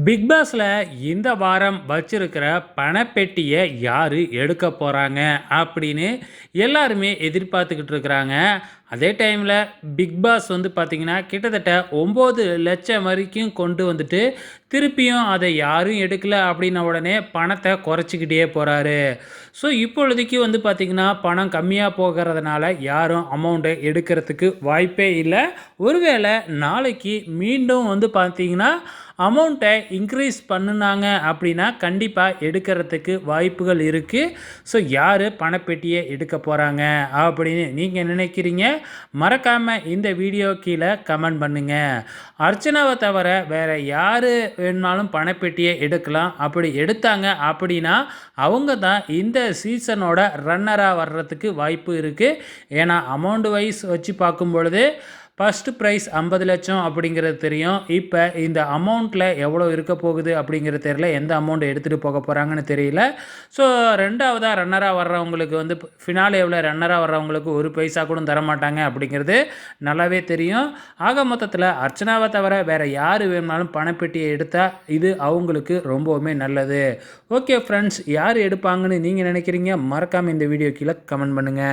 Big பாஸ்ல இந்த வாரம் வச்சிருக்கிற பணப்பெட்டியை யாரு எடுக்க போறாங்க அப்படின்னு எல்லாருமே எதிர்பார்த்துக்கிட்டு இருக்கிறாங்க. அதே டைம்ல பிக் பாஸ் வந்து பார்த்தீங்கன்னா, கிட்டத்தட்ட 9,00,000 வரைக்கும் கொண்டு வந்துட்டு, திருப்பியும் அதை யாரும் எடுக்கல அப்படின்ன உடனே பணத்த குறைச்சுக்கிட்டே போறாரு. ஸோ இப்பொழுதைக்கு வந்து பார்த்தீங்கன்னா, பணம் கம்மியா போகிறதுனால யாரும் அமௌண்ட்ட எடுக்கிறதுக்கு வாய்ப்பே இல்ல. ஒருவேளை நாளைக்கு மீண்டும் வந்து பார்த்தீங்கன்னா, அமௌண்ட்ட இன்க்ரீஸ் பண்ணுனாங்க அப்படின்னா, கண்டிப்பா எடுக்கிறதுக்கு வாய்ப்புகள் இருக்கு. ஸோ யாரு பணப்பெட்டிய எடுக்க போறாங்க அப்படின்னு நீங்க நினைக்கிறீங்க? மறக்காம இந்த வீடியோ கீழ கமெண்ட் பண்ணுங்க. அர்ச்சனாவ தவிர வேற யாரு வேணுனாலும் பணப்பெட்டிய எடுக்கலாம். அப்படி எடுத்தாங்க அப்படின்னா, அவங்க தான் இந்த சீசனோட ரன்னரா வர்றதுக்கு வாய்ப்பு இருக்கு. ஏன்னா அமௌண்ட் வைஸ் வச்சு பார்க்கும் பொழுது, ஃபர்ஸ்ட் பிரைஸ் 50,00,000 அப்படிங்கிறது தெரியும். இப்ப இந்த அமௌண்ட்ல எவ்வளோ இருக்க போகுது அப்படிங்கிறது தெரியல. எந்த அமௌண்ட் எடுத்துட்டு போக போறாங்கன்னு தெரியல. ஸோ 2வதா ரன்னரா வர்றவங்களுக்கு வந்து ஃபினாலேவுல ரன்னரா வர்றவங்களுக்கு ஒரு பைசா கூட தரமாட்டாங்க அப்படிங்கிறது நல்லாவே தெரியும். ஆக மொத்தத்தில அர்ச்சனாவ தவிர வேற யாரு வேணும்னாலும் பணப்பெட்டிய எடுத்தா, இது அவங்களுக்கு ரொம்பவுமே நல்லது. ஓகே ஃப்ரெண்ட்ஸ், யாரு எடுப்பாங்கன்னு நீங்க நினைக்கிறீங்க? மறக்காம இந்த வீடியோ கீழ கமெண்ட் பண்ணுங்க.